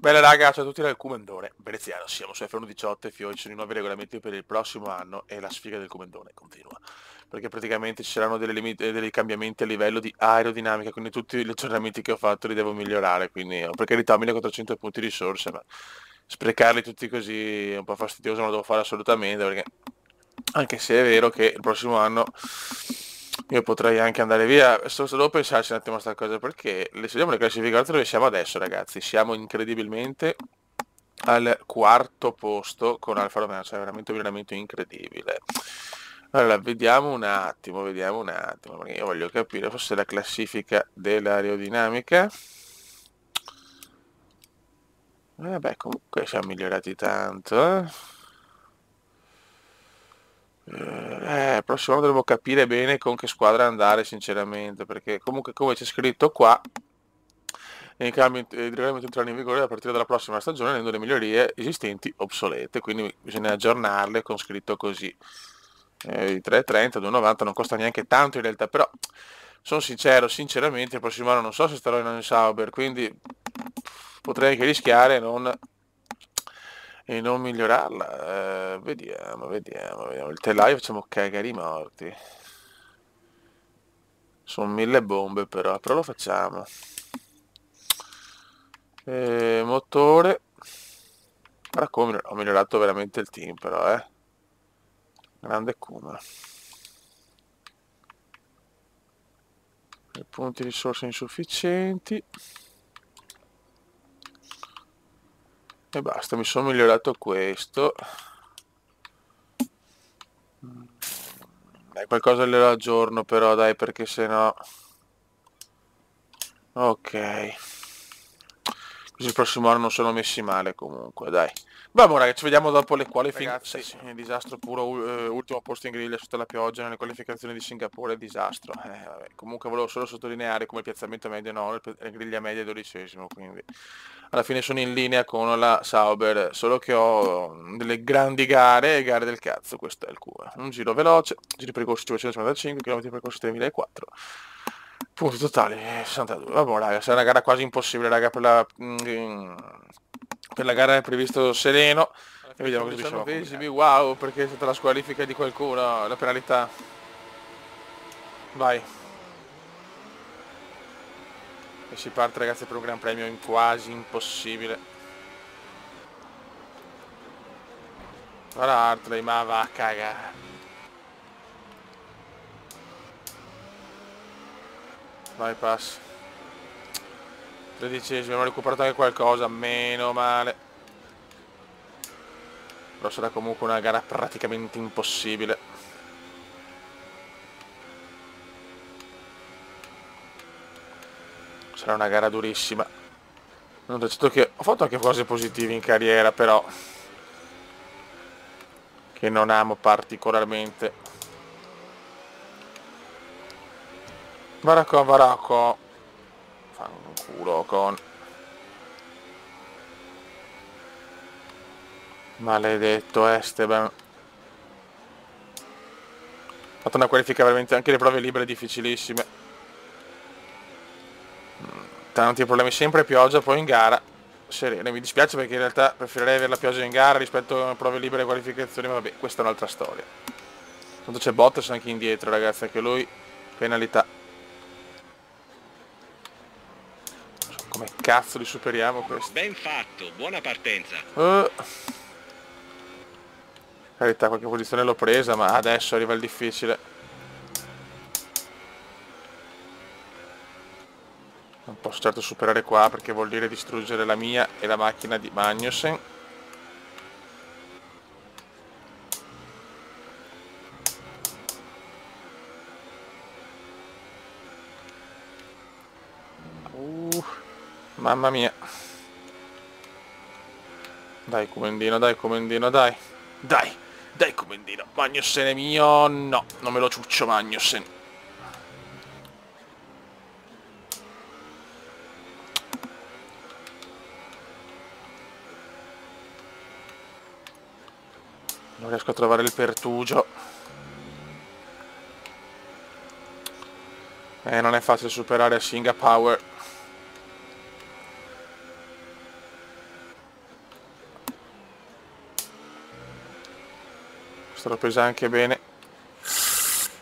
Bene raga, ciao a tutti dal Comandone Veneziano, siamo su F1 18 e Fiori, ci sono i nuovi regolamenti per il prossimo anno e la sfiga del Comandone continua. Perché praticamente ci saranno dei cambiamenti a livello di aerodinamica, quindi tutti gli aggiornamenti che ho fatto li devo migliorare, quindi per carità 1400 punti di risorse, ma sprecarli tutti così è un po' fastidioso, non lo devo fare assolutamente, perché anche se è vero che il prossimo anno io potrei anche andare via, devo pensarci un attimo a sta cosa, perché le vediamo le classificate dove siamo adesso ragazzi, siamo incredibilmente al quarto posto con Alfa Romeo, cioè veramente un miglioramento incredibile. Allora, vediamo un attimo, perché io voglio capire forse la classifica dell'aerodinamica. Beh, comunque siamo migliorati tanto, eh. Il prossimo anno devo capire bene con che squadra andare sinceramente, perché comunque come c'è scritto qua, il regolamento entrare in vigore a partire dalla prossima stagione rendendo le migliorie esistenti obsolete, quindi bisogna aggiornarle con scritto così. I 330, 290 non costa neanche tanto in realtà, però sono sincero, sinceramente il prossimo anno non so se starò in Sauber, quindi potrei anche rischiare e non migliorarla. Vediamo. Il telaio facciamo cagare i morti. Sono 1000 bombe però lo facciamo. Motore. Guarda come ho migliorato veramente il team però, eh. Grande Kuma. I punti risorse insufficienti. E basta, mi sono migliorato questo. Dai, qualcosa le aggiorno però, dai, perché sennò... Ok. Così il prossimo anno non sono messi male comunque, dai. Vabbè ragazzi, ci vediamo dopo le qualifiche. Ragazzi, sì, disastro puro, ultimo posto in griglia sotto la pioggia nelle qualificazioni di Singapore, disastro. Vabbè. Comunque volevo solo sottolineare come il piazzamento medio no, la griglia media è 12esimo, quindi alla fine sono in linea con la Sauber, solo che ho delle grandi gare e gare del cazzo, questo è il cuore. Un giro veloce, giri percorsi 555, km percorsi 3004. Punti totali 62. Vabbè raga, sarà una gara quasi impossibile raga per la gara è previsto sereno. E vediamo cosa riusciamo a combinare. Wow, perché è stata la squalifica di qualcuno, la penalità. Vai. E si parte ragazzi per un gran premio in quasi impossibile. Guarda Hartley, ma va a cagare. Vai, pass. 13esimo, abbiamo recuperato anche qualcosa, meno male. Però sarà comunque una gara praticamente impossibile. Sarà una gara durissima. Non detto che ho fatto anche cose positive in carriera, però che non amo particolarmente. Varacco. Fanculo con... Maledetto Esteban. Ho fatto una qualifica veramente, anche le prove libere difficilissime. Tanti problemi, sempre pioggia, poi in gara serene. Mi dispiace perché in realtà preferirei avere la pioggia in gara rispetto a prove libere e qualificazioni, ma vabbè, questa è un'altra storia. Tanto c'è Bottas anche indietro, ragazzi, anche lui penalità. Come cazzo li superiamo questi? Ben fatto, buona partenza. Carità, qualche posizione l'ho presa, ma adesso arriva il difficile. Non posso certo superare qua perché vuol dire distruggere la mia e la macchina di Magnussen. Mamma mia. Dai Comendino, dai Comendino, dai. Dai Comendino. Magnussen è mio. No, non me lo ciuccio Magnussen. Non riesco a trovare il pertugio. Non è facile superare Singa Power. Questo lo pesa anche bene.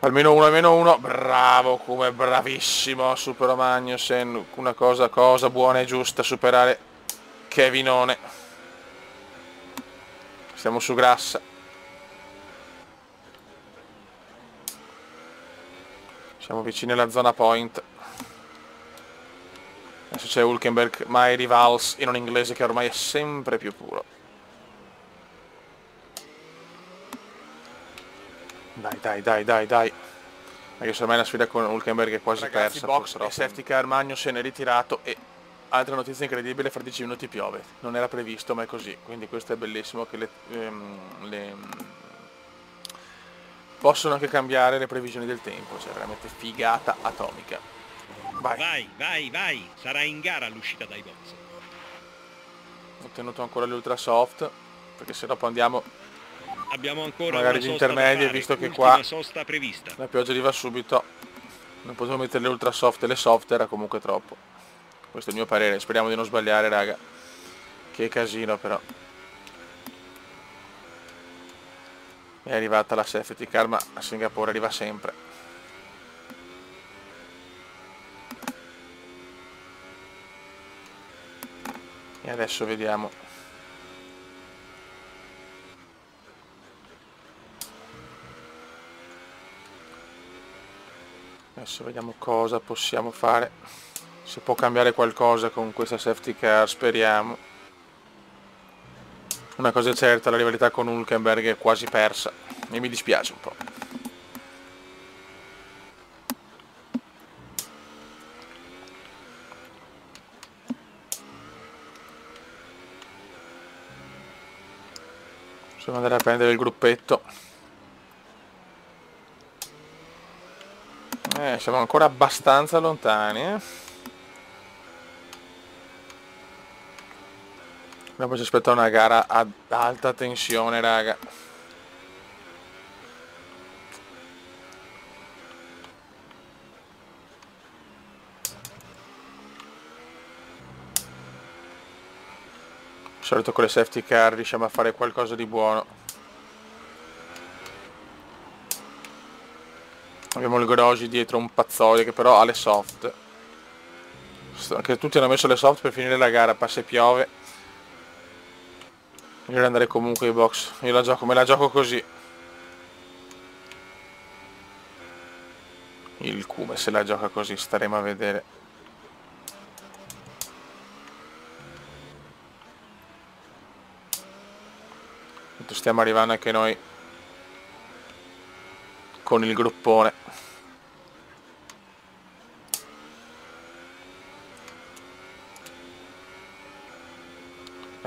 Almeno uno. Bravo, come bravissimo. Supero Magnussen. Una cosa buona e giusta. Superare Kevinone. Siamo su grassa. Siamo vicini alla zona point. Adesso c'è Hülkenberg, My Rivals, in un inglese che ormai è sempre più puro. Dai. Anche se ormai la sfida con Hülkenberg è quasi persa. Box e safety car, Magnussen è ritirato e altra notizia incredibile, fra 10 minuti piove. Non era previsto ma è così, quindi questo è bellissimo che possono anche cambiare le previsioni del tempo, cioè veramente figata atomica. Vai, sarà in gara l'uscita dai box. Ho tenuto ancora l'ultra soft, perché se dopo andiamo Abbiamo ancora magari una di sosta intermedie, da fare, visto che ultima qua sosta prevista. la pioggia arriva subito. Non potevo mettere le ultra soft e le soft, era comunque troppo. Questo è il mio parere, speriamo di non sbagliare, raga. Che casino però. È arrivata la safety car, ma a Singapore arriva sempre. E adesso vediamo. Adesso vediamo cosa possiamo fare. Se può cambiare qualcosa con questa safety car, speriamo. Una cosa è certa, la rivalità con Hülkenberg è quasi persa. E mi dispiace un po'. Possiamo andare a prendere il gruppetto. Siamo ancora abbastanza lontani, Dopo ci aspetta una gara ad alta tensione, raga. Di solito con le safety car riusciamo a fare qualcosa di buono. Abbiamo il Grosjean dietro, un pazzolio che però ha le soft. Anche tutti hanno messo le soft per finire la gara, passa e piove. Io devo andare comunque ai box. Io la gioco, me la gioco così. Il Cume se la gioca così, staremo a vedere. Stiamo arrivando anche noi con il gruppone.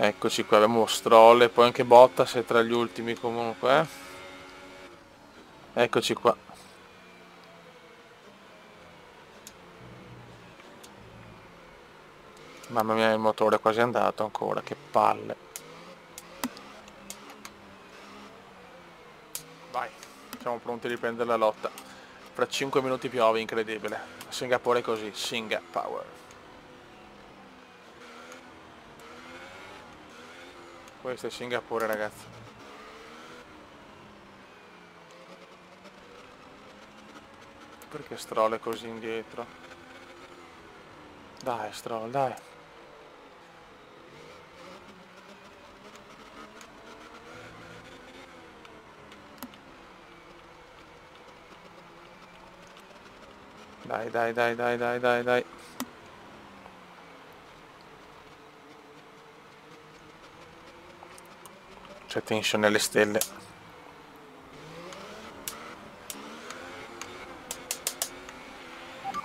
Eccoci qua, abbiamo Stroll e poi anche Bottas è tra gli ultimi comunque. Eccoci qua. Mamma mia, il motore è quasi andato ancora, che palle. Vai, siamo pronti a riprendere la lotta. Fra 5 minuti piove, incredibile. A Singapore è così, Singa Power. Questo è Singapore, ragazzi. Perché Stroll è così indietro? Dai Stroll, dai. Dai. C'è tension nelle stelle.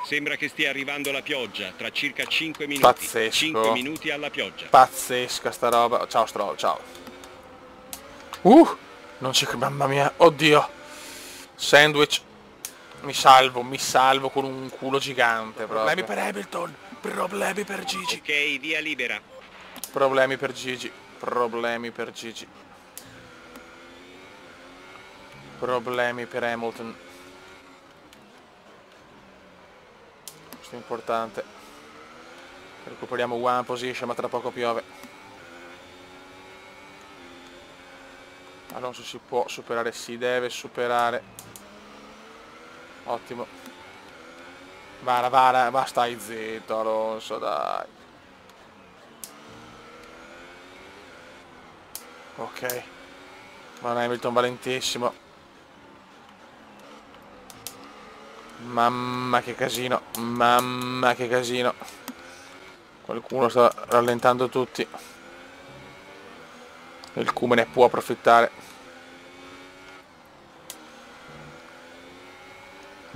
Sembra che stia arrivando la pioggia, tra circa 5 minuti. Pazzesco. 5 minuti alla pioggia. Pazzesca sta roba. Ciao Stroll, ciao. Non ci credo, mamma mia, oddio. Sandwich. Mi salvo con un culo gigante. Problemi per Hamilton, problemi per Gigi. Ok, via libera. Problemi per Gigi. Problemi per Hamilton. Questo è importante. Recuperiamo one position, ma tra poco piove. Alonso si può superare, si deve superare. Ottimo. Vara, ma stai zitto Alonso, dai. Ok. Ma Hamilton valentissimo. Mamma che casino, mamma che casino. Qualcuno sta rallentando tutti. Il Q ne può approfittare.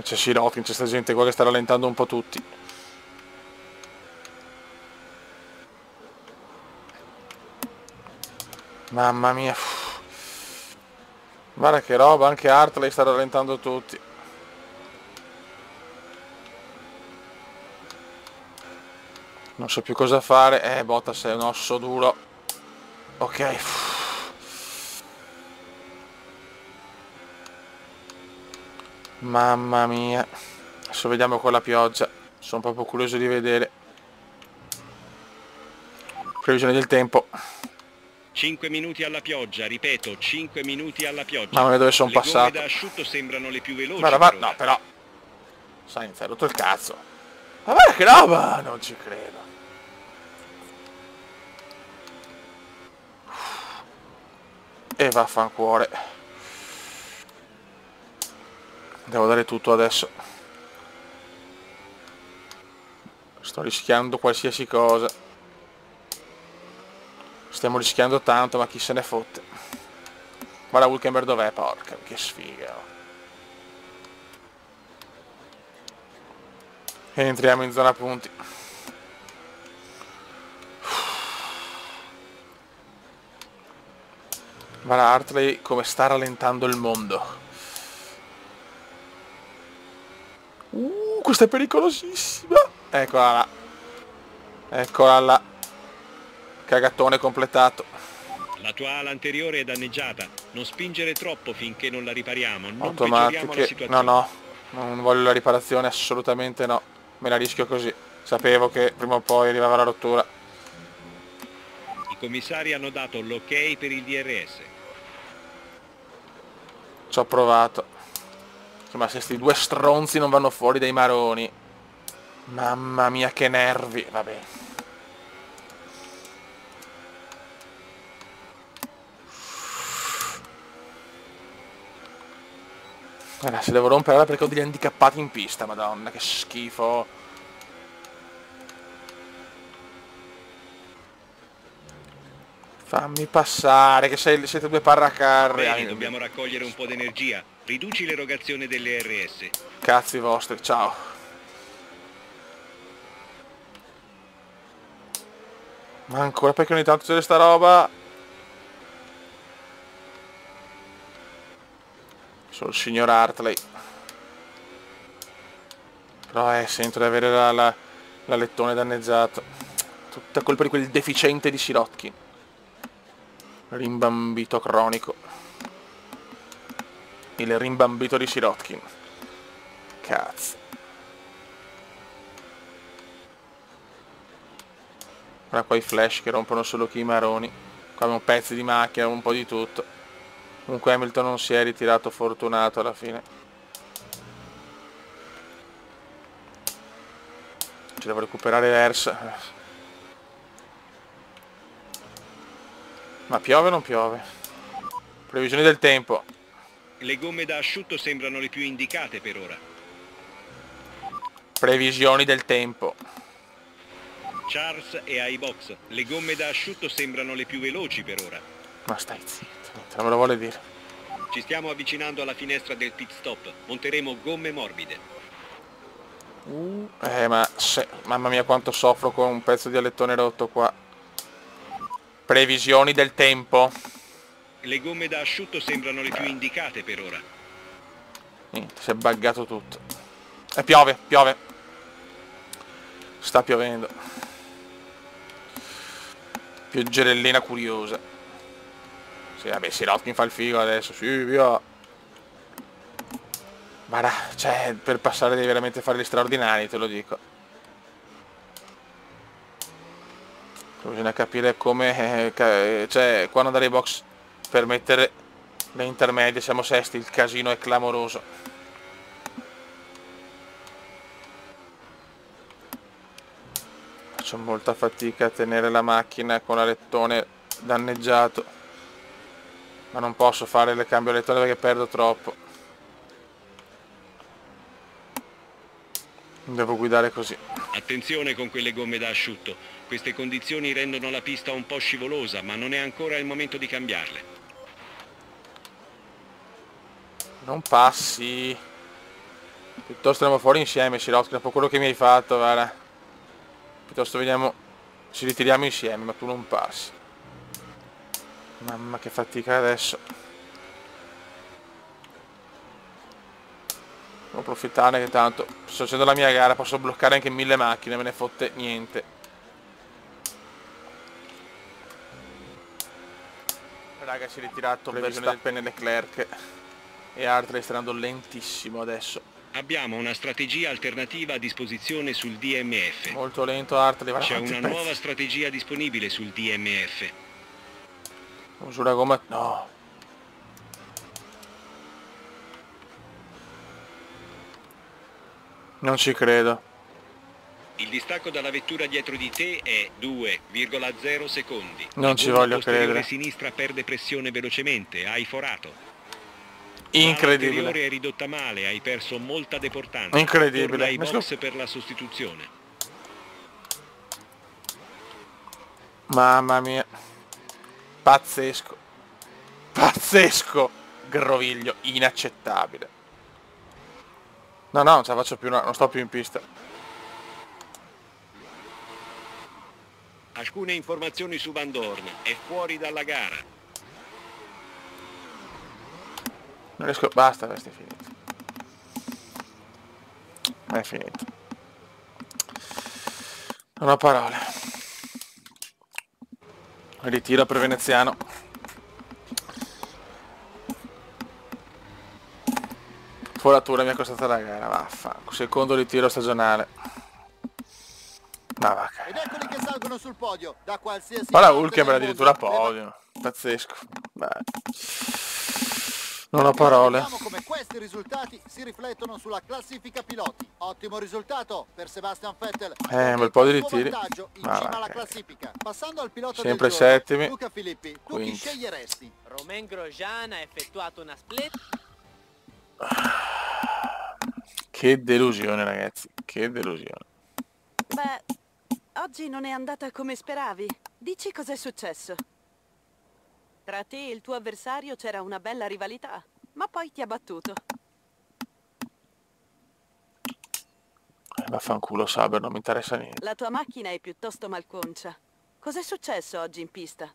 C'è Sirotkin, c'è sta gente qua che sta rallentando un po' tutti. Mamma mia. Guarda che roba, anche Hartley sta rallentando tutti. Non so più cosa fare. Bottas è un osso duro. Ok. Mamma mia. Adesso vediamo con la pioggia. Sono proprio curioso di vedere. Previsione del tempo. 5 minuti alla pioggia, ripeto, 5 minuti alla pioggia. Mamma mia, dove sono passato. Le gomme da asciutto sembrano le più veloci. No, però. Sainz, hai rotto il cazzo. Ma guarda che roba! Non ci credo. E vaffancuore. Devo dare tutto adesso. Sto rischiando qualsiasi cosa. Stiamo rischiando tanto, ma chi se ne fotte. Guarda Hülkenberg dov'è, porca, che sfiga. E entriamo in zona punti. Guarda Hartley come sta rallentando il mondo. Questa è pericolosissima. Eccola là. Eccola là. Cagatone completato. La tua ala anteriore è danneggiata. Non spingere troppo finché non la ripariamo. Non Automatiche. peggioriamo la situazione. No. Non voglio la riparazione, assolutamente no. Me la rischio così. Sapevo che prima o poi arrivava la rottura. I commissari hanno dato l'ok per il DRS. Ci ho provato. Ma se sti due stronzi non vanno fuori dai maroni. Mamma mia che nervi. Vabbè. Guarda, se devo rompere perché ho degli handicappati in pista, madonna, che schifo. Fammi passare, che siete due parracarri. Bene, dobbiamo raccogliere un po' di energia. Riduci l'erogazione delle RS. Cazzi vostri, ciao. Ma ancora perché ogni tanto c'è sta roba. Sono il signor Hartley. Però sento di avere la lettone danneggiato. Tutta colpa di quel deficiente di Sirotkin. Rimbambito cronico. Il rimbambito di Sirotkin. Cazzo. Guarda qua i flash che rompono solo chi i maroni. Qua abbiamo pezzi di macchina, un po' di tutto. Comunque Hamilton non si è ritirato fortunato alla fine. Ci devo recuperare Vers. Ma piove o non piove? Previsioni del tempo. Le gomme da asciutto sembrano le più indicate per ora. Previsioni del tempo. Charles è ai box. Le gomme da asciutto sembrano le più veloci per ora. Ma stai zitto, non me lo vuole dire. Ci stiamo avvicinando alla finestra del pit stop. Monteremo gomme morbide. Mamma mia quanto soffro con un pezzo di alettone rotto qua. Previsioni del tempo. Le gomme da asciutto sembrano le più indicate per ora. Niente, si è buggato tutto. E piove. Sta piovendo. Pioggerellina curiosa. Sì, vabbè, Sirotkin fa il figo adesso, sì, via. Ma cioè, per passare devi veramente fare gli straordinari, te lo dico. Bisogna capire come, cioè, quando andare ai box per mettere Le intermedie, siamo sesti, il casino è clamoroso. Faccio molta fatica a tenere la macchina con l'alettone danneggiato. Ma non posso fare il cambio alettone perché perdo troppo. Devo guidare così. Attenzione con quelle gomme da asciutto. Queste condizioni rendono la pista un po' scivolosa, ma non è ancora il momento di cambiarle. Non passi. Piuttosto andiamo fuori insieme, Sirotkin, dopo quello che mi hai fatto, guarda. Piuttosto vediamo, ci ritiriamo insieme, ma tu non passi. Mamma che fatica adesso. Devo approfittare che tanto sto facendo la mia gara, posso bloccare anche 1000 macchine, me ne fotte niente. Raga, si è ritirato Verstappen e Leclerc. E Hartley sta andando lentissimo adesso. Abbiamo una strategia alternativa a disposizione sul DMF. Molto lento Hartley. C'è una nuova strategia disponibile sul DMF. Uso la gomma. No. Non ci credo. Il distacco dalla vettura dietro di te è 2,0 secondi. Non ci voglio credere. La sinistra perde pressione velocemente, hai forato. Incredibile. L'anteriore è ridotta male, hai perso molta deportanza. Incredibile. Torna ai box per la sostituzione. Mamma mia. Pazzesco. Pazzesco. Groviglio. Inaccettabile. No, non ce la faccio più, non sto più in pista. Alcune informazioni su Van Dorn. È fuori dalla gara. Non riesco. Basta, questo è finito. È finito. Non ho parole. Ritiro per Veneziano. Foratura mi ha costata la gara, vaffanculo. Secondo ritiro stagionale. Ma va Ed eccoli che salgono sul podio da qualsiasi ma la parte Hulkenberg del addirittura mondo. podio. Pazzesco. Beh. Non ho parole. Vediamo come questi risultati si riflettono sulla classifica piloti. Ottimo risultato per Sebastian Vettel. Un bel po' di Il suo ritiri. vantaggio in Ma cima va, alla che- classifica. Passando al pilota Sempre del giorno, settimi. Luca Filippi, tu Quinti. chi sceglieresti? Romain Grosjean ha effettuato una splendida... Che delusione, ragazzi. Che delusione. Beh, oggi non è andata come speravi. Dici cos'è successo? Tra te e il tuo avversario c'era una bella rivalità, ma poi ti ha battuto. Vaffanculo Saber, non mi interessa niente. La tua macchina è piuttosto malconcia. Cos'è successo oggi in pista?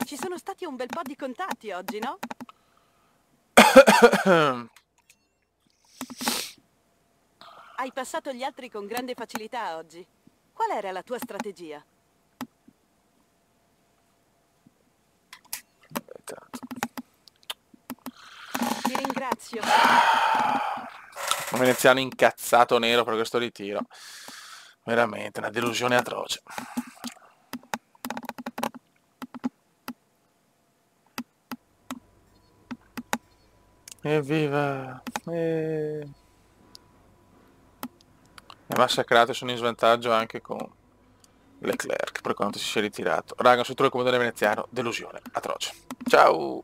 Ci sono stati un bel po' di contatti oggi, no? Hai passato gli altri con grande facilità oggi. Qual era la tua strategia? Ti ringrazio. Un veneziano incazzato nero per questo ritiro. Veramente una delusione atroce. Evviva! Mi ha massacrato e sono in svantaggio anche con Leclerc per quanto si sia ritirato. Raga, su tutto il comandante veneziano, delusione atroce. Ciao!